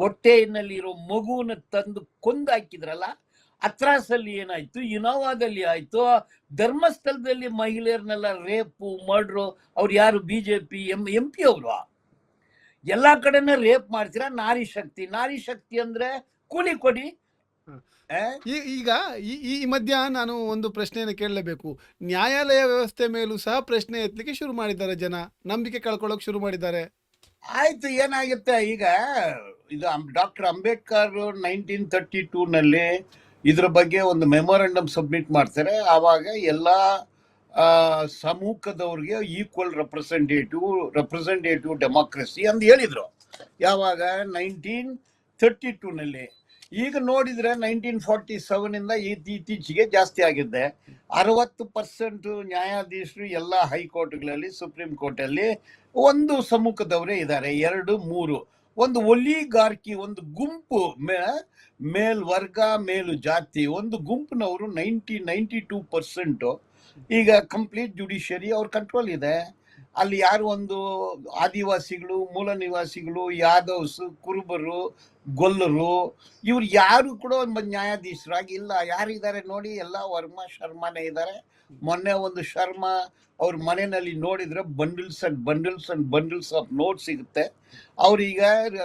ಹೊಟ್ಟೆಯಲ್ಲಿರೋ ಮಗುವನ್ನ ತಂದು ಕೊಂದು ಹಾಕಿದ್ರಲ್ಲ, ಅತ್ರಾಸಲ್ಲಿ ಏನಾಯ್ತು, ಇನೋವಾದಲ್ಲಿ ಆಯ್ತು, ಧರ್ಮಸ್ಥಳದಲ್ಲಿ ಮಹಿಳೆಯರನ್ನೆಲ್ಲ ರೇಪು ಮರ್ಡ್ರು. ಅವ್ರು ಯಾರು? ಬಿಜೆಪಿ MP ಅವರು. ಎಲ್ಲಾ ಕಡೆನ ರೇಪ್ ಮಾಡ್ತೀರಾ. ನಾರಿ ಶಕ್ತಿ ಅಂದ್ರೆ ಕೂಲಿ ಕೊಡಿ. ಈಗ ಈ ಮಧ್ಯ ನಾನು ಒಂದು ಪ್ರಶ್ನೆಯನ್ನು ಕೇಳಲೇಬೇಕು. ನ್ಯಾಯಾಲಯ ವ್ಯವಸ್ಥೆ ಮೇಲೂ ಸಹ ಪ್ರಶ್ನೆ ಎತ್ತಲಿಕ್ಕೆ ಶುರು ಮಾಡಿದ್ದಾರೆ, ಜನ ನಂಬಿಕೆ ಕಳ್ಕೊಳ್ಳೋಕೆ ಶುರು ಮಾಡಿದ್ದಾರೆ. ಆಯ್ತು, ಏನಾಗುತ್ತೆ ಈಗ, ಇದು ಡಾಕ್ಟರ್ ಅಂಬೇಡ್ಕರ್ 1932 ಇದ್ರ ಬಗ್ಗೆ ಒಂದು ಮೆಮೊರಂಡಮ್ ಸಬ್ಮಿಟ್ ಮಾಡ್ತಾರೆ. ಆವಾಗ ಎಲ್ಲಾ ಸಮೂಹದವ್ರಿಗೆ ಈಕ್ವಲ್ ರೆಪ್ರೆಸೆಂಟೇಟಿವ್ ಡೆಮಾಕ್ರಸಿ ಅಂತ ಹೇಳಿದ್ರು. ಯಾವಾಗ? 1932 ಈಗ ನೋಡಿದ್ರೆ 1947 ಇತ್ತೀಚೆಗೆ ಜಾಸ್ತಿ ಆಗಿದೆ. 60% ನ್ಯಾಯಾಧೀಶರು ಎಲ್ಲ ಹೈಕೋರ್ಟ್ಗಳಲ್ಲಿ, ಸುಪ್ರೀಂ ಕೋರ್ಟ್ ಅಲ್ಲಿ ಒಂದು ಸಮೂಹದವರೇ ಇದ್ದಾರೆ. 2-3 ಒಂದು ಒಲಿಗಾರ್ಕಿ, ಒಂದು ಗುಂಪು, ಮೇಲ್ವರ್ಗ ಮೇಲು ಜಾತಿ, ಒಂದು ಗುಂಪಿನವರು 92% ಈಗ ಕಂಪ್ಲೀಟ್ ಜುಡಿಷಿಯರಿ ಅವ್ರ ಕಂಟ್ರೋಲ್ ಇದೆ. ಅಲ್ಲಿ ಯಾರು? ಒಂದು ಆದಿವಾಸಿಗಳು, ಮೂಲ ನಿವಾಸಿಗಳು, ಯಾದವ್ಸ್, ಕುರುಬರು, ಗೊಲ್ಲರು, ಇವ್ರು ಯಾರು ಕೂಡ ನ್ಯಾಯಾಧೀಶರಾಗಿ ಇಲ್ಲ. ಯಾರಿದ್ದಾರೆ ನೋಡಿ? ಎಲ್ಲ ವರ್ಮಾ ಶರ್ಮಾನೇ ಇದ್ದಾರೆ. ಮೊನ್ನೆ ಒಂದು ಶರ್ಮಾ ಅವ್ರ ಮನೆಯಲ್ಲಿ ನೋಡಿದ್ರೆ ಬಂಡಲ್ಸ್ ಬಂಡಲ್ಸ್ ಆಫ್ ನೋಟ್ ಸಿಗುತ್ತೆ. ಅವ್ರೀಗ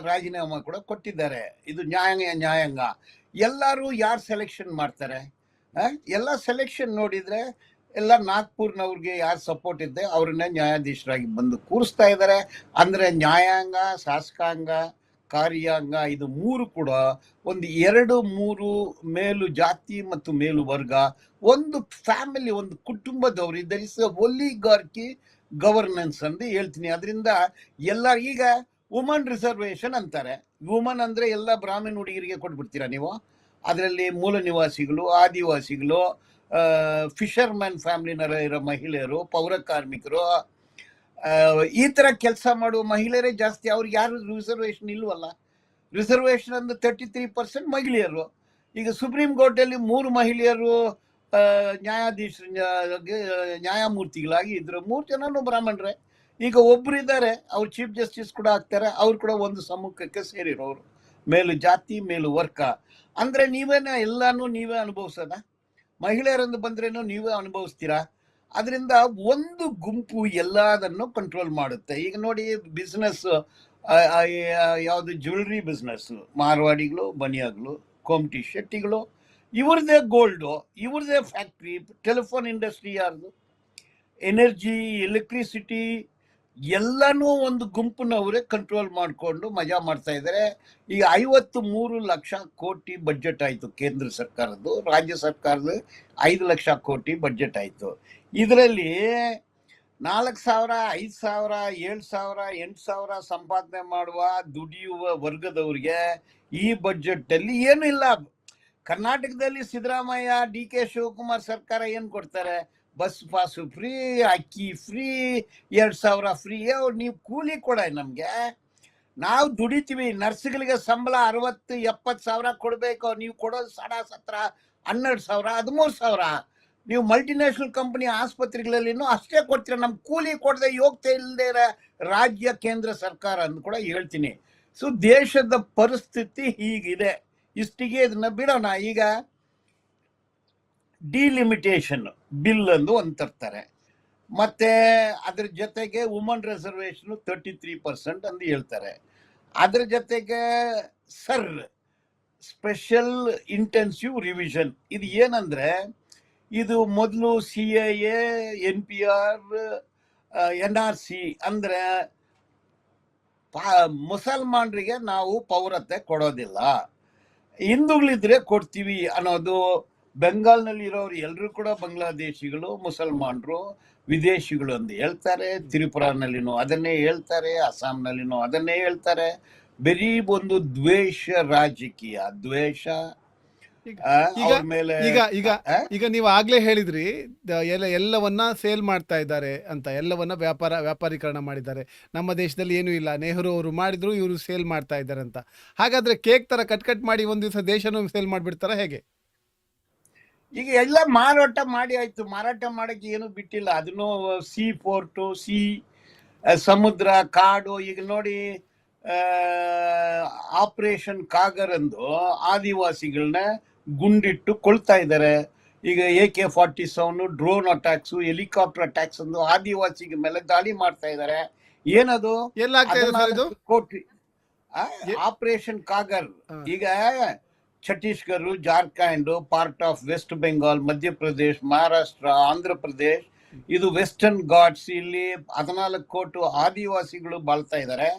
ರಾಜೀನಾಮೆ ಕೂಡ ಕೊಟ್ಟಿದ್ದಾರೆ. ಇದು ನ್ಯಾಯಾಂಗ. ಎಲ್ಲರೂ ಯಾರು ಸೆಲೆಕ್ಷನ್ ಮಾಡ್ತಾರೆ? ಎಲ್ಲ ಸೆಲೆಕ್ಷನ್ ನೋಡಿದ್ರೆ ಎಲ್ಲ ನಾಗ್ಪುರ್ನವ್ರಿಗೆ ಯಾರು ಸಪೋರ್ಟ್ ಇದ್ದೆ ಅವ್ರನ್ನೇ ನ್ಯಾಯಾಧೀಶರಾಗಿ ಬಂದು ಕೂರಿಸ್ತಾ ಇದ್ದಾರೆ. ಅಂದ್ರೆ ನ್ಯಾಯಾಂಗ, ಶಾಸಕಾಂಗ, ಕಾರ್ಯಾಂಗ, ಇದು 3 ಕೂಡ ಒಂದು 2-3 ಮೇಲು ಜಾತಿ ಮತ್ತು ಮೇಲು ವರ್ಗ, ಒಂದು ಫ್ಯಾಮಿಲಿ, ಒಂದು ಕುಟುಂಬದವರು. ದರ್ ಇಸ್ ಒಲಿಗಾರ್ಕಿ ಗವರ್ನೆನ್ಸ್ ಅಂತ ಹೇಳ್ತೀನಿ. ಅದರಿಂದ ಎಲ್ಲ ಈಗ ವುಮನ್ ರಿಸರ್ವೇಶನ್ ಅಂತಾರೆ. ವುಮನ್ ಅಂದ್ರೆ ಎಲ್ಲ ಬ್ರಾಹ್ಮಣ ಹುಡುಗಿರಿಗೆ ಕೊಟ್ಬಿಡ್ತೀರಾ ನೀವು? ಅದರಲ್ಲಿ ಮೂಲ ನಿವಾಸಿಗಳು, ಆದಿವಾಸಿಗಳು, ಫಿಶರ್ಮ್ಯಾನ್ ಫ್ಯಾಮಿಲಿನರ ಇರೋ ಮಹಿಳೆಯರು, ಪೌರ ಕಾರ್ಮಿಕರು, ಈ ತರ ಕೆಲಸ ಮಾಡುವ ಮಹಿಳೆಯರೇ ಜಾಸ್ತಿ. ಅವ್ರಿಗೆ ಯಾರು ರಿಸರ್ವೇಶನ್ ಇಲ್ವಲ್ಲ. ರಿಸರ್ವೇಶನ್ ಅಂದ್ರೆ 33% ಮಹಿಳೆಯರು. ಈಗ ಸುಪ್ರೀಂ ಕೋರ್ಟ್ ಅಲ್ಲಿ 3 ಮಹಿಳೆಯರು ನ್ಯಾಯಮೂರ್ತಿಗಳಾಗಿ ಇದ್ರು. 3 ಜನನು ಬ್ರಾಹ್ಮಣರೇ. ಈಗ ಒಬ್ರು ಇದ್ದಾರೆ, ಅವ್ರು ಚೀಫ್ ಜಸ್ಟಿಸ್ ಕೂಡ ಆಗ್ತಾರೆ. ಅವ್ರು ಕೂಡ ಒಂದು ಸಮೂಹಕ್ಕೆ ಸೇರಿರೋರು, ಮೇಲು ಜಾತಿ ಮೇಲು ವರ್ಗ. ಅಂದ್ರೆ ಎಲ್ಲಾನು ನೀವೇ ಅನುಭವಿಸೋದ? ಮಹಿಳೆಯರಂದು ಬಂದ್ರೇನು ನೀವೇ ಅನುಭವಿಸ್ತೀರಾ? ಅದರಿಂದ ಒಂದು ಗುಂಪು ಎಲ್ಲದನ್ನು ಕಂಟ್ರೋಲ್ ಮಾಡುತ್ತೆ. ಈಗ ನೋಡಿ, ಬಿಸ್ನೆಸ್ ಯಾವುದು? ಜ್ಯುವೆಲ್ರಿ ಬಿಸ್ನೆಸ್, ಮಾರ್ವಾಡಿಗಳು, ಬನಿಯಾಗಳು, ಕೋಮಟಿ ಶೆಟ್ಟಿಗಳು, ಇವ್ರದೇ ಗೋಲ್ಡು, ಇವ್ರದೇ ಫ್ಯಾಕ್ಟ್ರಿ. ಟೆಲಿಫೋನ್ ಇಂಡಸ್ಟ್ರಿ ಯಾರ್ದು? ಎನರ್ಜಿ, ಎಲೆಕ್ಟ್ರಿಸಿಟಿ, ಎಲ್ಲನೂ ಒಂದು ಗುಂಪಿನವರೇ ಕಂಟ್ರೋಲ್ ಮಾಡಿಕೊಂಡು ಮಜಾ ಮಾಡ್ತಾ ಇದ್ದಾರೆ. ಈಗ 53 ಲಕ್ಷ ಕೋಟಿ ಬಡ್ಜೆಟ್ ಆಯ್ತು ಕೇಂದ್ರ ಸರ್ಕಾರದ್ದು. ರಾಜ್ಯ ಸರ್ಕಾರದ 5 ಲಕ್ಷ ಕೋಟಿ ಬಡ್ಜೆಟ್ ಆಯ್ತು. ಇದರಲ್ಲಿ 4,000, 5,000, 7,000, 8,000 ಸಂಪಾದನೆ ಮಾಡುವ ದುಡಿಯುವ ವರ್ಗದವ್ರಿಗೆ ಈ ಬಡ್ಜೆಟ್ ಅಲ್ಲಿ ಏನು ಇಲ್ಲ. ಕರ್ನಾಟಕದಲ್ಲಿ ಸಿದ್ದರಾಮಯ್ಯ, DK ಶಿವಕುಮಾರ್ ಸರ್ಕಾರ ಏನ್ ಕೊಡ್ತಾರೆ? ಬಸ್ ಪಾಸು ಫ್ರೀ, ಅಕ್ಕಿ ಫ್ರೀ, 2,000 ಫ್ರೀ. ನೀವು ಕೂಲಿ ಕೊಡ ನಮ್ಗೆ, ನಾವು ದುಡಿತೀವಿ. ನರ್ಸ್ಗಳಿಗೆ ಸಂಬಳ 60-70 ಸಾವಿರ ಕೊಡ್ಬೇಕು. ನೀವು ಕೊಡೋದು 12,000, 13,000. ನೀವು ಮಲ್ಟಿನ್ಯಾಷನಲ್ ಕಂಪನಿ ಆಸ್ಪತ್ರೆಗಳಲ್ಲಿ ಅಷ್ಟೇ ಕೊಡ್ತೀರ. ನಮ್ ಕೂಲಿ ಕೊಡದೆ ಯೋಗ್ಯತೆ ಇಲ್ಲದೆ ರಾಜ್ಯ ಕೇಂದ್ರ ಸರ್ಕಾರ ಅಂತ ಕೂಡ ಹೇಳ್ತೀನಿ. ಸೊ ದೇಶದ ಪರಿಸ್ಥಿತಿ ಹೀಗಿದೆ. ಇಷ್ಟಿಗೆ ಇದನ್ನ ಬಿಡೋಣ. ಈಗ ಡಿಲಿಮಿಟೇಷನ್ ಬಿಲ್ ಎಂದು ಒಂದು ತರ್ತಾರೆ. ಮತ್ತೆ ಅದ್ರ ಜೊತೆಗೆ ವುಮನ್ ರಿಸರ್ವೇಶನ್ 33% ಅಂತ ಹೇಳ್ತಾರೆ. ಅದ್ರ ಜೊತೆಗೆ ಸ್ಪೆಷಲ್ ಇಂಟೆನ್ಸಿವ್ ರಿವಿಷನ್. ಇದು ಏನಂದ್ರೆ, ಇದು ಮೊದಲು CAA, NPR, NRC ಅಂದ್ರೆ ಮುಸಲ್ಮಾನರಿಗೆ ನಾವು ಪೌರತ್ವ ಕೊಡೋದಿಲ್ಲ, ಹಿಂದೂಗಳಿದ್ರೆ ಕೊಡ್ತೀವಿ ಅನ್ನೋದು. ಬೆಂಗಾಲ್ನಲ್ಲಿ ಇರೋರು ಎಲ್ಲರೂ ಕೂಡ ಬಾಂಗ್ಲಾದೇಶಿಗಳು, ಮುಸಲ್ಮಾನರು, ವಿದೇಶಿಗಳು ಅಂತ ಹೇಳ್ತಾರೆ. ತ್ರಿಪುರಾನಲ್ಲಿನೂ ಅದನ್ನೇ ಹೇಳ್ತಾರೆ, ಅಸ್ಸಾಂನಲ್ಲಿನೂ ಅದನ್ನೇ ಹೇಳ್ತಾರೆ. ಬರೀ ಒಂದು ದ್ವೇಷ ರಾಜಕೀಯ, ದ್ವೇಷ ಮೇಲೆ. ಈಗ ನೀವು ಆಗ್ಲೇ ಹೇಳಿದ್ರಿ ಎಲ್ಲವನ್ನ ಸೇಲ್ ಮಾಡ್ತಾ ಇದ್ದಾರೆ ಅಂತ, ಎಲ್ಲವನ್ನ ವ್ಯಾಪಾರೀಕರಣ ಮಾಡಿದ್ದಾರೆ. ನಮ್ಮ ದೇಶದಲ್ಲಿ ಏನೂ ಇಲ್ಲ, ನೆಹರು ಅವರು ಮಾಡಿದ್ರು, ಇವರು ಸೇಲ್ ಮಾಡ್ತಾ ಇದ್ದಾರೆ ಅಂತ. ಹಾಗಾದ್ರೆ ಕೇಕ್ ತರ ಕಟ್ ಮಾಡಿ ಒಂದ್ ದಿವಸ ದೇಶನೂ ಸೇಲ್ ಮಾಡ್ಬಿಡ್ತಾರ ಹೇಗೆ? ಈಗ ಎಲ್ಲ ಮಾರಾಟ ಮಾಡಿ ಆಯ್ತು. ಮಾರಾಟ ಮಾಡಕ್ಕೆ ಏನು ಬಿಟ್ಟಿಲ್ಲ. ಅದನ್ನು ಸೀ ಪೋರ್ಟು, ಸಮುದ್ರ, ಕಾಡು. ಈಗ ನೋಡಿ, ಆಪರೇಷನ್ ಕಾಗರ್ ಅಂದು ಆದಿವಾಸಿಗಳನ್ನ ಗುಂಡಿಟ್ಟು ಕೊಳ್ತಾ ಇದ್ದಾರೆ. ಈಗ AK-47 drone attacks, helicopter attacks ಅಂದು ಆದಿವಾಸಿಗಳ ಮೇಲೆ ದಾಳಿ ಮಾಡ್ತಾ ಇದ್ದಾರೆ. ಏನದು? ಎಲ್ಲಾಗ್ತಾ ಇದೆ ಸರ್ ಇದು? 14 ಕೋಟಿ ಎ- ಆಪರೇಷನ್ ಕಾಗರ್. ಹಾ. ಈಗ Chhattisgarh, Jharkhand, part of West Bengal, Madhya Pradesh, Maharashtra, Andhra Pradesh, ಇದು ವೆಸ್ಟರ್ನ್ ಘಾಟ್ಸ್. ಇಲ್ಲಿ 14 ಕೋಟಿ ಆದಿವಾಸಿಗಳು ಬಾಳ್ತಾ ಇದ್ದಾರೆ.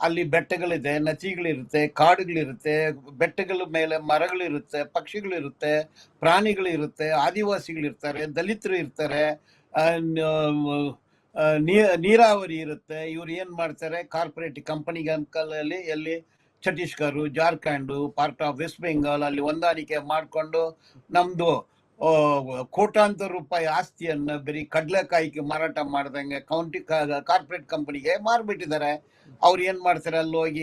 ಅಲ್ಲಿ ಬೆಟ್ಟಗಳಿದೆ, ನದಿಗಳಿರುತ್ತೆ, ಕಾಡುಗಳಿರುತ್ತೆ, ಬೆಟ್ಟಗಳ ಮೇಲೆ ಮರಗಳಿರುತ್ತೆ, ಪಕ್ಷಿಗಳಿರುತ್ತೆ, ಪ್ರಾಣಿಗಳಿರುತ್ತೆ, ಆದಿವಾಸಿಗಳಿರ್ತಾರೆ, ದಲಿತರು ಇರ್ತಾರೆ, ಆ, ನ- ನೀರಾವರಿ ಇರುತ್ತೆ. ಇವ್ರು ಏನ್ ಮಾಡ್ತಾರೆ, ಕಾರ್ಪೊರೇಟ್ ಕಂಪನಿಗಳಲ್ಲಿ ಎಲ್ಲಿ Chhattisgarh, Jharkhand, part of West Bengal ಅಲ್ಲಿ ಹೊಂದಾಣಿಕೆ ಮಾಡಿಕೊಂಡು ನಮ್ದು ಕೋಟ್ಯಾಂತರ ರೂಪಾಯಿ ಆಸ್ತಿಯನ್ನ ಬರೀ ಕಡ್ಲೆಕಾಯಿಗೆ ಮಾರಾಟ ಮಾಡ್ದಂಗೆ ಕಾರ್ಪೊರೇಟ್ ಕಂಪನಿಗೆ ಮಾರ್ಬಿಟ್ಟಿದ್ದಾರೆ. ಅವ್ರು ಏನ್ ಮಾಡ್ತಾರೆ, ಅಲ್ಲಿ ಹೋಗಿ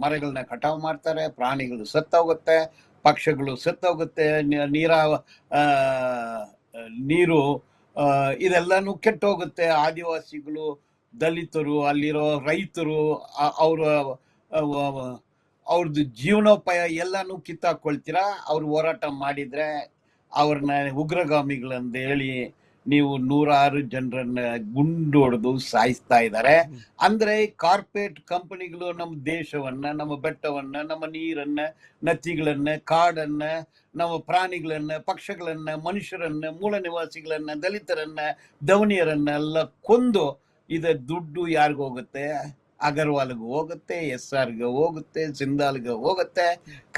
ಮರಗಳನ್ನ ಕಟಾವು ಮಾಡ್ತಾರೆ, ಪ್ರಾಣಿಗಳು ಸತ್ತೋಗುತ್ತೆ, ಪಕ್ಷಿಗಳು ಸತ್ತೋಗುತ್ತೆ, ನೀರು ಇದೆಲ್ಲಾನು ಕೆಟ್ಟೋಗುತ್ತೆ. ಆದಿವಾಸಿಗಳು, ದಲಿತರು, ಅಲ್ಲಿರೋ ರೈತರು, ಅವ್ರದ್ದು ಜೀವನೋಪಾಯ ಎಲ್ಲಾನು ಕಿತ್ತಾಕೊಳ್ತೀರಾ. ಅವ್ರು ಹೋರಾಟ ಮಾಡಿದ್ರೆ ಅವ್ರನ್ನ ಉಗ್ರಗಾಮಿಗಳಂತ ಹೇಳಿ ನೀವು 106 ಜನರನ್ನ ಗುಂಡು ಹೊಡೆದು ಸಾಯಿಸ್ತಾ ಇದ್ದಾರೆ. ಅಂದ್ರೆ ಕಾರ್ಪೊರೇಟ್ ಕಂಪನಿಗಳು ನಮ್ಮ ದೇಶವನ್ನ, ನಮ್ಮ ಬೆಟ್ಟವನ್ನ, ನಮ್ಮ ನೀರನ್ನ, ನದಿಗಳನ್ನ, ಕಾಡನ್ನ, ನಮ್ಮ ಪ್ರಾಣಿಗಳನ್ನ, ಪಕ್ಷಗಳನ್ನ, ಮನುಷ್ಯರನ್ನ, ಮೂಲ ನಿವಾಸಿಗಳನ್ನ, ದಲಿತರನ್ನ, ದವನಿಯರನ್ನ ಎಲ್ಲ ಕೊಂದು ಇದ ದುಡ್ಡು ಯಾರಿಗ ಹೋಗುತ್ತೆ? ಅಗರ್ವಾಲ್ಗೆ ಹೋಗುತ್ತೆ, SRಗೆ ಹೋಗುತ್ತೆ, ಜಿಂದಾಲ್ಗೆ ಹೋಗುತ್ತೆ.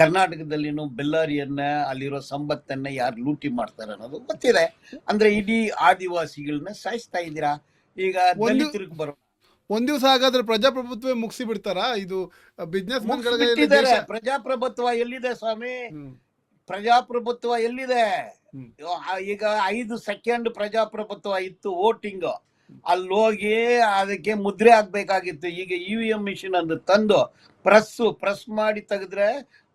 ಕರ್ನಾಟಕದಲ್ಲಿನೂ ಬೆಲ್ಲಾರಿಯನ್ನ, ಅಲ್ಲಿರೋ ಸಂಪತ್ತನ್ನ ಯಾರು ಲೂಟಿ ಮಾಡ್ತಾರೆ ಅನ್ನೋದು ಗೊತ್ತಿದೆ. ಅಂದ್ರೆ ಇಡೀ ಆದಿವಾಸಿಗಳನ್ನ ಸಾಯಿಸ್ತಾ ಇದ್ದೀರಾ. ಈಗ ದಲಿತರಿಗೆ ಬರೋ ಒಂದ್ ದಿವಸ ಹಾಗಾದ್ರೆ ಪ್ರಜಾಪ್ರಭುತ್ವ ಮುಗಿಸಿ ಬಿಡ್ತಾರಾ? ಇದು ಬಿಸ್ನೆಸ್ ಮುಗಿಸ್ಬಿಟ್ಟಿದ್ದಾರೆ. ಪ್ರಜಾಪ್ರಭುತ್ವ ಎಲ್ಲಿದೆ ಸ್ವಾಮಿ? ಪ್ರಜಾಪ್ರಭುತ್ವ ಎಲ್ಲಿದೆ? ಈಗ 5 ಸೆಕೆಂಡ್ ಪ್ರಜಾಪ್ರಭುತ್ವ ಇತ್ತು, ವೋಟಿಂಗ್. ಅಲ್ಲಿ ಹೋಗಿ ಅದಕ್ಕೆ ಮುದ್ರೆ ಹಾಕ್ಬೇಕಾಗಿತ್ತು. ಈಗ EVM ಮಿಷಿನ್ ಅಂದು ತಂದು ಪ್ರೆಸ್ ಮಾಡಿ ತೆಗೆದ್ರೆ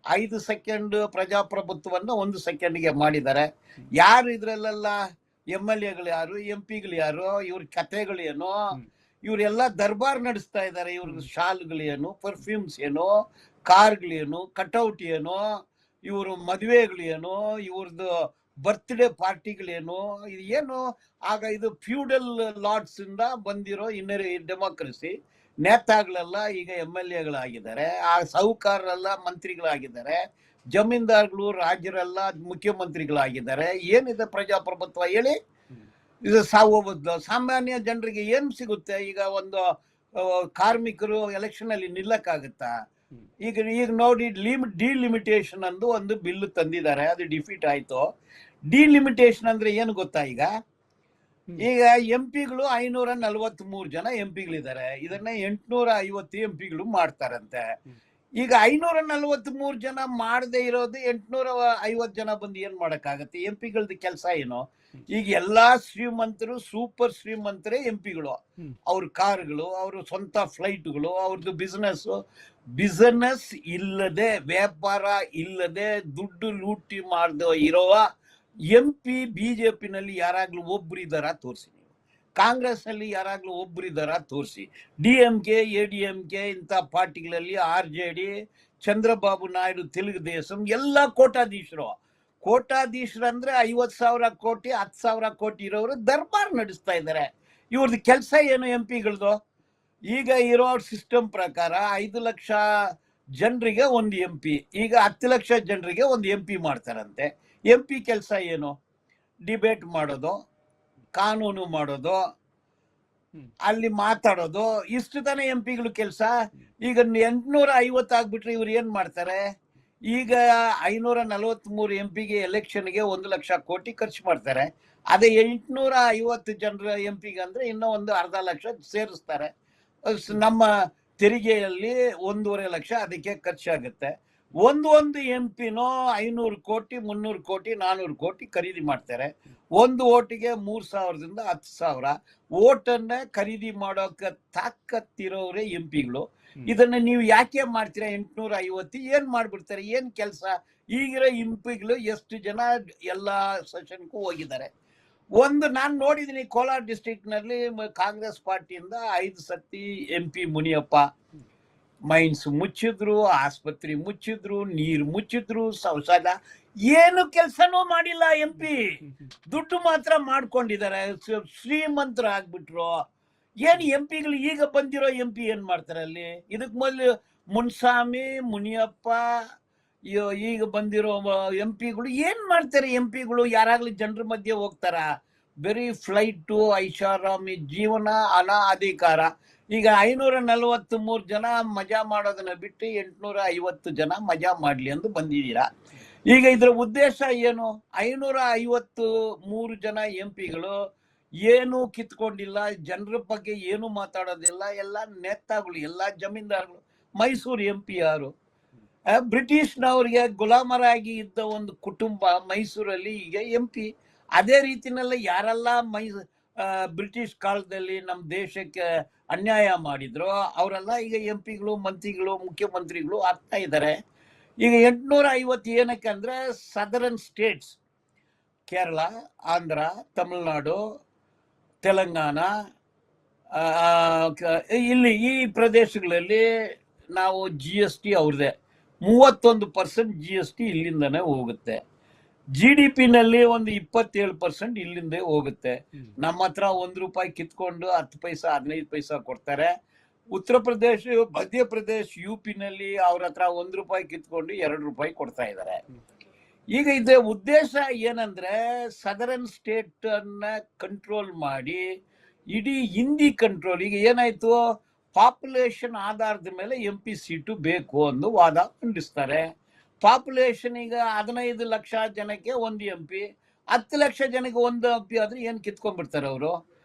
5 ಸೆಕೆಂಡ್ ಪ್ರಜಾಪ್ರಭುತ್ವವನ್ನು 1 ಸೆಕೆಂಡ್ಗೆ ಮಾಡಿದ್ದಾರೆ. ಯಾರು ಇದ್ರಲ್ಲೆಲ್ಲ MLAಗಳು ಯಾರು, MP ಗಳು ಯಾರು, ಇವ್ರ ಕಥೆಗಳೇನು? ಇವರೆಲ್ಲ ದರ್ಬಾರ್ ನಡೆಸ್ತಾ ಇದ್ದಾರೆ. ಇವ್ರ ಶಾಲ್ಗಳೇನು, ಪರ್ಫ್ಯೂಮ್ಸ್ ಏನು, ಕಾರ್ಗಳೇನು, ಕಟೌಟ್ ಏನು, ಇವರು ಮದುವೆಗಳೇನು, ಇವ್ರದ್ದು ಬರ್ತ್ಡೇ ಪಾರ್ಟಿಗಳೇನು, ಇದು ಏನು? ಆಗ ಇದು ಫ್ಯೂಡಲ್ ಲಾರ್ಡ್ಸ್ ಇಂದ ಬಂದಿರೋ ಡೆಮೋಕ್ರಸಿ. ನೇತಾಗಳೆಲ್ಲ ಈಗ MLAಗಳಾಗಿದ್ದಾರೆ, ಆ ಸಾಹುಕಾರರೆಲ್ಲ ಮಂತ್ರಿಗಳಾಗಿದ್ದಾರೆ, ಜಮೀನ್ದಾರ್ಗಳು ರಾಜ್ಯರೆಲ್ಲ ಮುಖ್ಯಮಂತ್ರಿಗಳಾಗಿದ್ದಾರೆ. ಏನಿದೆ ಪ್ರಜಾಪ್ರಭುತ್ವ ಹೇಳಿ? ಇದು ಸಾಮಾನ್ಯ ಜನರಿಗೆ ಏನ್ ಸಿಗುತ್ತೆ? ಈಗ ಒಂದು ಕಾರ್ಮಿಕರು ಎಲೆಕ್ಷನ್ ಅಲ್ಲಿ ನಿಲ್ಲಕ್ಕಾಗತ್ತಾ? ಈಗ ನೋಡಿ, ಡಿಲಿಮಿಟೇಷನ್ ಅಂದು ಒಂದು ಬಿಲ್ ತಂದಿದ್ದಾರೆ, ಅದು ಡಿಫೀಟ್ ಆಯ್ತು. ಡಿಲಿಮಿಟೇಷನ್ ಅಂದ್ರೆ ಏನು ಗೊತ್ತಾ? ಈಗ MP ಗಳು 543 ಜನ MP ಗಳಿದ್ದಾರೆ. ಇದನ್ನ 850 MP ಗಳು ಮಾಡ್ತಾರಂತೆ. ಈಗ 543 ಜನ ಮಾಡದೇ ಇರೋದು 850 ಜನ ಬಂದು ಏನ್ ಮಾಡಕ್ಕಾಗತ್ತೆ? MP ಗಳದ್ದು ಕೆಲಸ ಏನು? ಈಗ ಎಲ್ಲಾ ಶ್ರೀಮಂತರು, ಸೂಪರ್ ಶ್ರೀಮಂತರೇ MP ಗಳು. ಅವ್ರ ಕಾರ್ಗಳು, ಅವ್ರ ಸ್ವಂತ ಫ್ಲೈಟ್ಗಳು, ಅವ್ರದ್ದು ಬಿಸಿನೆಸ್ ಇಲ್ಲದೆ, ವ್ಯಾಪಾರ ಇಲ್ಲದೆ, ದುಡ್ಡು ಲೂಟಿ ಮಾಡದೆ ಇರುವ MP BJP-ನಲ್ಲಿ ಯಾರಾಗ್ಲೂ ಒಬ್ರು ಇದ್ದಾರ ತೋರಿಸಿ. ನೀವು ಕಾಂಗ್ರೆಸ್ ನಲ್ಲಿ ಯಾರಾಗ್ಲೂ ಒಬ್ರು ಇದ್ದಾರ ತೋರಿಸಿ. DMK, ADMK ಇಂಥ ಪಾರ್ಟಿಗಳಲ್ಲಿ RJD, ಚಂದ್ರಬಾಬು ನಾಯ್ಡು, ತೆಲುಗುದೇಶಂ ಎಲ್ಲ ಕೋಟಾಧೀಶರು ಅಂದ್ರೆ 50,000 ಕೋಟಿ 10,000 ಕೋಟಿ ಇರೋರು ದರ್ಬಾರ್ ನಡೆಸ್ತಾ ಇದ್ದಾರೆ. ಇವ್ರದ್ದು ಕೆಲಸ ಏನು MP ಗಳದ್ದು? ಈಗ ಇರೋ ಸಿಸ್ಟಮ್ ಪ್ರಕಾರ 5 ಲಕ್ಷ ಜನರಿಗೆ ಒಂದು MP, ಈಗ 10 ಲಕ್ಷ ಜನರಿಗೆ ಒಂದು MP ಮಾಡ್ತಾರಂತೆ. MP ಕೆಲಸ ಏನು? ಡಿಬೇಟ್ ಮಾಡೋದು, ಕಾನೂನು ಮಾಡೋದು, ಅಲ್ಲಿ ಮಾತಾಡೋದು, ಇಷ್ಟು ತಾನೇ MP ಗಳು ಕೆಲಸ. ಈಗ 850 ಆಗ್ಬಿಟ್ರೆ ಇವ್ರು ಏನ್ ಮಾಡ್ತಾರೆ? ಈಗ 543 MP ಎಲೆಕ್ಷನ್ಗೆ 1 ಲಕ್ಷ ಕೋಟಿ ಖರ್ಚು ಮಾಡ್ತಾರೆ. ಅದೇ 850 ಜನರ MP ಅಂದ್ರೆ ಇನ್ನೂ ಒಂದು ಅರ್ಧ ಲಕ್ಷ ಸೇರಿಸ್ತಾರೆ. ನಮ್ಮ ತೆರಿಗೆಯಲ್ಲಿ 1.5 ಲಕ್ಷ ಅದಕ್ಕೆ ಖರ್ಚಾಗುತ್ತೆ. ಒಂದು MP-ನೋ 500 ಕೋಟಿ, 300 ಕೋಟಿ, 400 ಕೋಟಿ ಖರೀದಿ ಮಾಡ್ತಾರೆ. ಒಂದು ಓಟಿಗೆ 3,000ದಿಂದ 10,000 ಓಟನ್ನ ಖರೀದಿ ಮಾಡೋಕೆ ತಾಕತ್ತಿರೋರೇ MP-ಗಳು. ಇದನ್ನ ನೀವು ಯಾಕೆ ಮಾಡ್ತೀರಾ? 850 ಏನ್ ಮಾಡ್ಬಿಡ್ತಾರೆ? ಏನ್ ಕೆಲಸ? ಈಗಿರೋ MP-ಗಳು ಎಷ್ಟು ಜನ ಎಲ್ಲಾ ಸೆಷನ್ಗೂ ಹೋಗಿದ್ದಾರೆ? ನಾನು ನೋಡಿದೀನಿ, ಕೋಲಾರ ಡಿಸ್ಟ್ರಿಕ್ಟ್ ನಲ್ಲಿ ಕಾಂಗ್ರೆಸ್ ಪಾರ್ಟಿಯಿಂದ 5 ಸತಿ MP ಮುನಿಯಪ್ಪ, ಮೈನ್ಸ್ ಮುಚ್ಚಿದ್ರು, ಆಸ್ಪತ್ರೆ ಮುಚ್ಚಿದ್ರು, ನೀರು ಮುಚ್ಚಿದ್ರು, ಶೌಚಾಲಯ, ಏನು ಕೆಲಸನೂ ಮಾಡಿಲ್ಲ MP. ದುಡ್ಡು ಮಾತ್ರ ಮಾಡ್ಕೊಂಡಿದ್ದಾರೆ, ಶ್ರೀಮಂತರ ಆಗ್ಬಿಟ್ರು. ಏನು MP ಗಳು ಈಗ ಬಂದಿರೋ MP ಏನ್ ಮಾಡ್ತಾರೆ ಅಲ್ಲಿ? ಇದಕ್ ಮೊದಲು ಮುನ್ಸ್ವಾಮಿ, ಮುನಿಯಪ್ಪ, ಈಗ ಬಂದಿರೋ MP ಗಳು ಏನ್ ಮಾಡ್ತಾರೆ? MP ಗಳು ಯಾರಾಗ್ಲಿ ಜನರ ಮಧ್ಯೆ ಹೋಗ್ತಾರ? ಬರೀ ಫ್ಲೈಟು, ಐಷಾರಾಮಿ ಜೀವನ, ಹಣ, ಅಧಿಕಾರ. ಈಗ 543 ಜನ ಮಜಾ ಮಾಡೋದನ್ನ ಬಿಟ್ಟು 850 ಜನ ಮಜಾ ಮಾಡ್ಲಿ ಎಂದು ಬಂದಿದ್ದೀರಾ. ಈಗ ಇದ್ರ ಉದ್ದೇಶ ಏನು? 553 ಜನ MP ಗಳು ಏನು ಕಿತ್ಕೊಂಡಿಲ್ಲ, ಜನರ ಬಗ್ಗೆ ಏನು ಮಾತಾಡೋದಿಲ್ಲ, ಎಲ್ಲ ನೆತ್ತಾಗಳು, ಎಲ್ಲ ಜಮೀನ್ದಾರಗಳು. ಮೈಸೂರು MP ಯಾರು? ಬ್ರಿಟಿಷ್ನವ್ರಿಗೆ ಗುಲಾಮರಾಗಿ ಇದ್ದ ಒಂದು ಕುಟುಂಬ ಮೈಸೂರಲ್ಲಿ ಈಗ MP. ಅದೇ ರೀತಿನಲ್ಲಿ ಯಾರೆಲ್ಲ ಬ್ರಿಟಿಷ್ ಕಾಲದಲ್ಲಿ ನಮ್ಮ ದೇಶಕ್ಕೆ ಅನ್ಯಾಯ ಮಾಡಿದ್ರು ಅವರೆಲ್ಲ ಈಗ MP ಗಳು, ಮಂತ್ರಿಗಳು, ಮುಖ್ಯಮಂತ್ರಿಗಳು ಆಗ್ತಾ ಇದ್ದಾರೆ. ಈಗ 850 ಏನಕ್ಕೆ ಅಂದ್ರೆ ಸದರ್ನ್ ಸ್ಟೇಟ್ಸ್, ಕೇರಳ, ಆಂಧ್ರ, ತಮಿಳುನಾಡು, ತೆಲಂಗಾಣ, ಇಲ್ಲಿ ಈ ಪ್ರದೇಶಗಳಲ್ಲಿ ನಾವು GST ಅವ್ರದೇ 31% GST ಇಲ್ಲಿಂದನೇ ಹೋಗುತ್ತೆ. GDP-ನಲ್ಲಿ ಒಂದು 27% ಇಲ್ಲಿಂದ ಹೋಗುತ್ತೆ. ನಮ್ಮ ಹತ್ರ ₹1 ಕಿತ್ಕೊಂಡು 10 ಪೈಸಾ 15 ಪೈಸಾ ಕೊಡ್ತಾರೆ. ಉತ್ತರ ಪ್ರದೇಶ, ಮಧ್ಯಪ್ರದೇಶ, UP-ನಲ್ಲಿ ಅವ್ರ ಹತ್ರ ₹1 ಕಿತ್ಕೊಂಡು ₹2 ಕೊಡ್ತಾ ಇದ್ದಾರೆ. ಈಗ ಇದ್ರ ಉದ್ದೇಶ ಏನಂದ್ರೆ ಸದರನ್ ಸ್ಟೇಟ್ ಅನ್ನ ಕಂಟ್ರೋಲ್ ಮಾಡಿ ಇಡೀ ಹಿಂದಿ ಕಂಟ್ರೋಲ್. ಈಗ ಏನಾಯ್ತು, ಪಾಪ್ಯುಲೇಷನ್ ಆಧಾರದ ಮೇಲೆ MP ಸೀಟು ಬೇಕು ಎಂದು ವಾದ ಮಂಡಿಸ್ತಾರೆ. ಪಾಪ್ಯುಲೇಷನ್ ಈಗ 15 ಲಕ್ಷ ಜನಕ್ಕೆ ಒಂದು MP, 10 ಲಕ್ಷ ಜನಕ್ಕೆ ಒಂದು MP ಆದ್ರೆ ಏನ್ ಕಿತ್ಕೊಂಡ್ಬಿಡ್ತಾರೆ ಅವರು.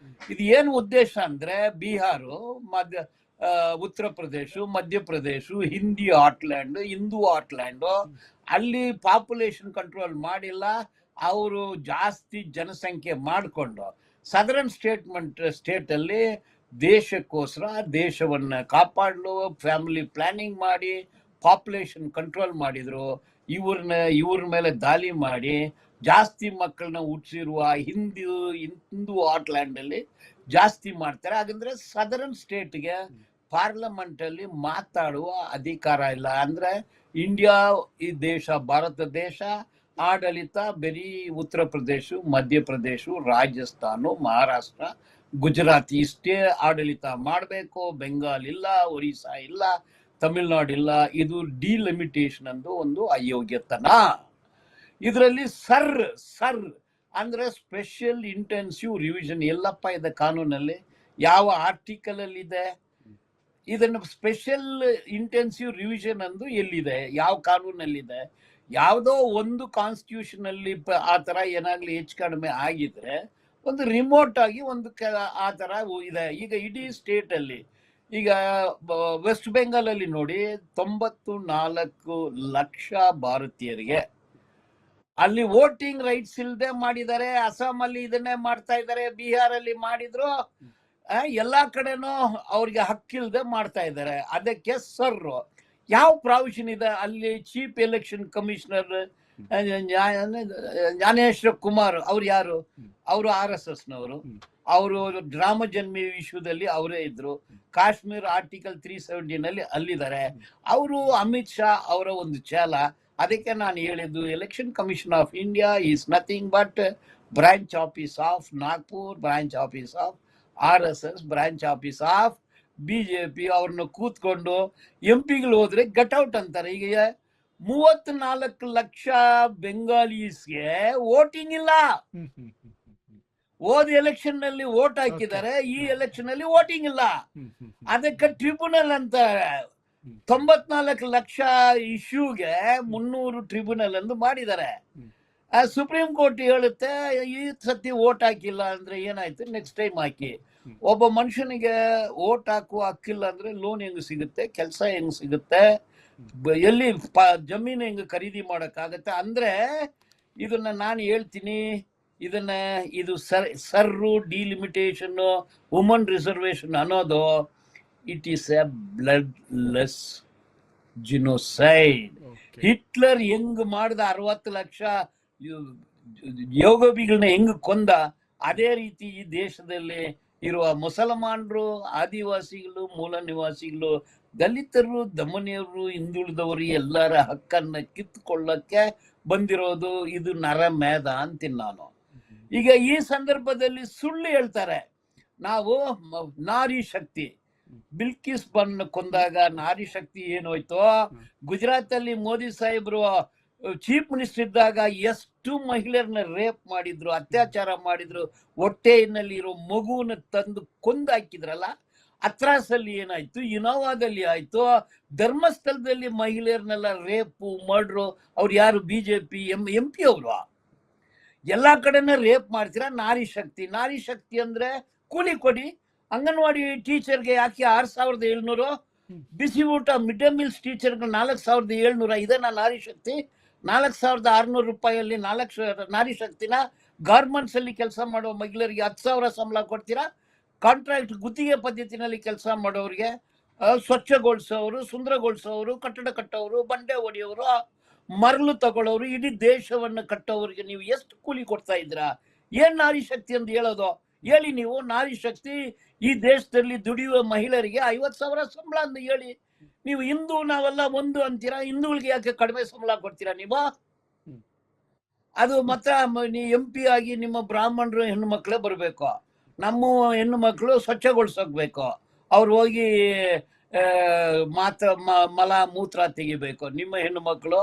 ಇದು ಏನು ಉದ್ದೇಶ ಅಂದ್ರೆ ಬಿಹಾರು, ಉತ್ತರ ಪ್ರದೇಶ, ಮಧ್ಯಪ್ರದೇಶ, ಹಿಂದಿ ಹಾಟ್ಲ್ಯಾಂಡ್, ಹಿಂದೂ ಹಾಟ್ಲ್ಯಾಂಡ್, ಅಲ್ಲಿ ಪಾಪ್ಯುಲೇಷನ್ ಕಂಟ್ರೋಲ್ ಮಾಡಿಲ್ಲ. ಅವರು ಜಾಸ್ತಿ ಜನಸಂಖ್ಯೆ ಮಾಡಿಕೊಂಡು ಸದರನ್ ಸ್ಟೇಟ್ ಅಲ್ಲಿ ದೇಶಕ್ಕೋಸ್ಕರ ದೇಶವನ್ನ ಕಾಪಾಡಲು ಫ್ಯಾಮಿಲಿ ಪ್ಲಾನಿಂಗ್ ಮಾಡಿ ಪಾಪ್ಯುಲೇಷನ್ ಕಂಟ್ರೋಲ್ ಮಾಡಿದ್ರು. ಇವ್ರ ಮೇಲೆ ದಾಳಿ ಮಾಡಿ ಜಾಸ್ತಿ ಮಕ್ಕಳನ್ನ ಹುಟ್ಟಿಸಿರುವ ಹಿಂದೂ ಹಾಟ್ಲ್ಯಾಂಡ್ ಅಲ್ಲಿ ಜಾಸ್ತಿ ಮಾಡ್ತಾರೆ. ಹಾಗಂದ್ರೆ ಸದರನ್ ಸ್ಟೇಟ್ಗೆ ಪಾರ್ಲಿಮೆಂಟ್ ಅಲ್ಲಿ ಮಾತಾಡುವ ಅಧಿಕಾರ ಇಲ್ಲ. ಅಂದ್ರೆ ಇಂಡಿಯಾ ಈ ದೇಶ, ಭಾರತ ದೇಶ ಆಡಳಿತ ಬರೀ ಉತ್ತರ ಪ್ರದೇಶ, ಮಧ್ಯಪ್ರದೇಶ, ರಾಜಸ್ಥಾನ, ಮಹಾರಾಷ್ಟ್ರ, ಗುಜರಾತ್ ಇಷ್ಟೇ ಆಡಳಿತ ಮಾಡಬೇಕು. ಬೆಂಗಾಲ್ ಇಲ್ಲ, ಒರಿಸ್ಸಾ ಇಲ್ಲ, ತಮಿಳ್ನಾಡು ಇಲ್ಲ. ಇದು ಡಿಲಿಮಿಟೇಷನ್ ಅಂದು ಒಂದು ಅಯೋಗ್ಯತನ. ಇದರಲ್ಲಿ ಸರ್ ಅಂದ್ರೆ ಸ್ಪೆಷಲ್ ಇಂಟೆನ್ಸಿವ್ ರಿವಿಷನ್ ಎಲ್ಲಪ್ಪ ಇದೆ ಕಾನೂನಲ್ಲಿ? ಯಾವ ಆರ್ಟಿಕಲ್ ಅಲ್ಲಿ ಇದೆ? ಇದನ್ನು ಸ್ಪೆಷಲ್ ಇಂಟೆನ್ಸಿವ್ ರಿವಿಷನ್ ಅಂದು ಎಲ್ಲಿದೆ? ಯಾವ ಕಾನೂನಲ್ಲಿದೆ? ಯಾವುದೋ ಒಂದು ಕಾನ್ಸ್ಟಿಟ್ಯೂಷನ್ ಅಲ್ಲಿ ಆ ತರ ಏನಾಗ್ಲಿ ಹೆಚ್ಚು ಕಡಿಮೆ ಆಗಿದ್ರೆ ಒಂದು ರಿಮೋಟ್ ಆಗಿ ಒಂದು ಆ ತರ ಇದೆ. ಈಗ ಇಡೀ ಸ್ಟೇಟ್ ಅಲ್ಲಿ, ಈಗ ವೆಸ್ಟ್ ಬೆಂಗಾಲ್ ಅಲ್ಲಿ ನೋಡಿ 94 ಲಕ್ಷ ಭಾರತೀಯರಿಗೆ ಅಲ್ಲಿ ವೋಟಿಂಗ್ ರೈಟ್ಸ್ ಇಲ್ಲದೆ ಮಾಡಿದ್ದಾರೆ. ಅಸ್ಸಾಂ ಅಲ್ಲಿ ಇದನ್ನೇ ಮಾಡ್ತಾ ಇದ್ದಾರೆ, ಬಿಹಾರಲ್ಲಿ ಮಾಡಿದ್ರು, ಎಲ್ಲಾ ಕಡೆನೂ ಅವ್ರಿಗೆ ಹಕ್ಕಿಲ್ದೆ ಮಾಡ್ತಾ ಇದ್ದಾರೆ. ಅದಕ್ಕೆ ಸರ್ ಯಾವ ಪ್ರಾವಿಷನ್ ಇದೆ ಅಲ್ಲಿ? Chief election commissioner Dnyaneshwar Kumar ಅವ್ರು ಯಾರು? ಅವರು RSS ನವರು. ಅವರು ರಾಮ ಜನ್ಮ ವಿಶ್ವದಲ್ಲಿ ಅವರೇ ಇದ್ರು. ಕಾಶ್ಮೀರ್ ಆರ್ಟಿಕಲ್ 370 ಅಲ್ಲಿದ್ದಾರೆ. ಅವರು ಅಮಿತ್ ಶಾ ಅವರ ಒಂದು ಚಾಲ. ಅದಕ್ಕೆ ನಾನು ಹೇಳಿದ್ದು election commission of India is nothing but branch office of Nagpur, branch office of RSS, branch office of BJP. ಅವ್ರನ್ನ ಕೂತ್ಕೊಂಡು MP-ಗಳು ಹೋದ್ರೆ ಗಟ್ಔಟ್ ಅಂತಾರೆ. ಈಗ 34 ಲಕ್ಷ ಬೆಂಗಾಲೀಸ್ಗೆ ವೋಟಿಂಗ್ ಇಲ್ಲ. ಹೋದ ಎಲೆಕ್ಷನ್ ನಲ್ಲಿ ವೋಟ್ ಹಾಕಿದ್ದಾರೆ, ಈ ಎಲೆಕ್ಷನ್ ಅಲ್ಲಿ ವೋಟಿಂಗ್ ಇಲ್ಲ. ಅದಕ್ಕೆ ಟ್ರಿಬ್ಯುನಲ್ ಅಂತ 94 ಲಕ್ಷ ಇಶ್ಯೂಗೆ 300 ಟ್ರಿಬ್ಯುನಲ್ ಎಂದು ಮಾಡಿದ್ದಾರೆ. ಸುಪ್ರೀಂ ಕೋರ್ಟ್ ಹೇಳುತ್ತೆ ಈ ಸತಿ ವೋಟ್ ಹಾಕಿಲ್ಲ ಅಂದ್ರೆ ಏನಾಯ್ತು, ನೆಕ್ಸ್ಟ್ ಟೈಮ್ ಹಾಕಿ. ಒಬ್ಬ ಮನುಷ್ಯನಿಗೆ ವೋಟ್ ಹಾಕುವ ಹಕ್ಕಿಲ್ಲ ಅಂದ್ರೆ ಲೋನ್ ಹೆಂಗ್ ಸಿಗುತ್ತೆ, ಕೆಲಸ ಹೆಂಗ್ ಸಿಗುತ್ತೆ, ಎಲ್ಲಿ ಜಮೀನು ಹೆಂಗ್ ಖರೀದಿ ಮಾಡಕ್ಕಾಗತ್ತೆ? ಅಂದ್ರೆ ಇದನ್ನ ನಾನು ಹೇಳ್ತೀನಿ, ಇದು ಸರ್ರು ಡಿಲಿಮಿಟೇಷನ್, ವುಮನ್ ರಿಸರ್ವೇಶನ್ ಅನ್ನೋದು it is a bloodless genocide. Hitler ಹೆಂಗ್ ಮಾಡ್ದ 60 ಲಕ್ಷ ಯೋಗಬಿಗಳನ್ನ ಹೆಂಗ್ ಕೊಂದ, ಅದೇ ರೀತಿ ಈ ದೇಶದಲ್ಲಿ ಇರುವ ಮುಸಲ್ಮಾನರು, ಆದಿವಾಸಿಗಳು, ಮೂಲ ನಿವಾಸಿಗಳು, ದಲಿತರು, ದಮನಿಯರು, ಹಿಂದುಳಿದವರು ಎಲ್ಲರ ಹಕ್ಕನ್ನ ಕಿತ್ತುಕೊಳ್ಳಕ್ಕೆ ಬಂದಿರೋದು ಇದು ನರಮೇಧ ಅಂತೀನಿ ನಾನು. ಈಗ ಈ ಸಂದರ್ಭದಲ್ಲಿ ಸುಳ್ಳು ಹೇಳ್ತಾರೆ. ನಾವು ನಾರಿ ಶಕ್ತಿ, ಬಿಲ್ಕಿಸ್ ಬನ್ನ ಕೊಂದಾಗ ನಾರಿ ಶಕ್ತಿ ಏನೋಯ್ತು, ಗುಜರಾತ್ ಅಲ್ಲಿ ಮೋದಿ ಸಾಹೇಬ್ರು ಚೀಫ್ ಮಿನಿಸ್ಟರ್ ಇದ್ದಾಗ ಎಷ್ಟು ಮಹಿಳೆಯರನ್ನ ರೇಪ್ ಮಾಡಿದ್ರು, ಅತ್ಯಾಚಾರ ಮಾಡಿದ್ರು, ಹೊಟ್ಟೆಯಲ್ಲಿ ಇರೋ ಮಗುವನ್ನ ತಂದು ಕೊಂದಾಕಿದ್ರಲ್ಲ. ಅತ್ರಾಸಲ್ಲಿ ಏನಾಯ್ತು, ಇನೋವಾದಲ್ಲಿ ಆಯ್ತು, ಧರ್ಮಸ್ಥಳದಲ್ಲಿ ಮಹಿಳೆಯರನ್ನೆಲ್ಲ ರೇಪು ಮರ್ಡ್ರು. ಅವ್ರು ಯಾರು? ಬಿಜೆಪಿ ಎಂ ಪಿ ಅವರು. ಎಲ್ಲಾ ಕಡೆನ ರೇಪ್ ಮಾಡ್ತೀರಾ. ನಾರಿ ಶಕ್ತಿ, ನಾರಿ ಶಕ್ತಿ ಅಂದ್ರೆ ಕೂಲಿ ಕೊಡಿ. ಅಂಗನವಾಡಿ ಟೀಚರ್ಗೆ ಯಾಕೆ 6,700? ಬಿಸಿ ಊಟ ಮಿಡ್ ಡೇ ಮೀಲ್ಸ್ ಟೀಚರ್ಗೆ 4,700. ಇದನ್ನ ನಾರಿ ಶಕ್ತಿ? 4,600 ರೂಪಾಯಿಯಲ್ಲಿ 4 ನಾರಿ ಶಕ್ತಿನ? ಗಾರ್ಮೆಂಟ್ಸ್ ಅಲ್ಲಿ ಕೆಲಸ ಮಾಡೋ ಮಹಿಳೆಯರಿಗೆ 10,000 ಸಂಬಳ ಕೊಡ್ತೀರಾ? ಕಾಂಟ್ರಾಕ್ಟ್ ಗುತ್ತಿಗೆ ಪದ್ಧತಿನಲ್ಲಿ ಕೆಲಸ ಮಾಡೋರಿಗೆ, ಸ್ವಚ್ಛಗೊಳಿಸೋರು, ಸುಂದರಗೊಳಿಸೋರು, ಕಟ್ಟಡ ಕಟ್ಟೋರು, ಬಂಡೆ ಹೊಡೆಯೋರು, ಮರಳು ತಗೊಳ್ಳೋರು, ಇಡೀ ದೇಶವನ್ನು ಕಟ್ಟೋರಿಗೆ ನೀವು ಎಷ್ಟು ಕೂಲಿ ಕೊಡ್ತಾ ಇದ್ದೀರಾ? ಏನ್ ನಾರಿ ಶಕ್ತಿ ಅಂತ ಹೇಳೋದು? ಹೇಳಿ ನೀವು. ನಾರಿ ಶಕ್ತಿ ಈ ದೇಶದಲ್ಲಿ ದುಡಿಯುವ ಮಹಿಳೆಯರಿಗೆ 50,000 ಸಂಬಳ ಅಂತ ಹೇಳಿ. ನೀವು ಹಿಂದೂ ನಾವೆಲ್ಲ ಒಂದು ಅಂತೀರಾ, ಹಿಂದೂಗಳಿಗೆ ಯಾಕೆ ಕಡಿಮೆ ಸಂಬಳ ಕೊಡ್ತೀರಾ ನೀವು? ಅದು ಮಾತ್ರ ಎಂ ಪಿ ಆಗಿ ನಿಮ್ಮ ಬ್ರಾಹ್ಮಣರು ಹೆಣ್ಣು ಮಕ್ಕಳೇ ಬರಬೇಕು. ನಮ್ಮ ಹೆಣ್ಣು ಮಕ್ಕಳು ಸ್ವಚ್ಛಗೊಳಿಸೋಗ್ಬೇಕು. ಅವ್ರು ಹೋಗಿ ಮಲ ಮೂತ್ರ ತೆಗಿಬೇಕು. ನಿಮ್ಮ ಹೆಣ್ಣು ಮಕ್ಕಳು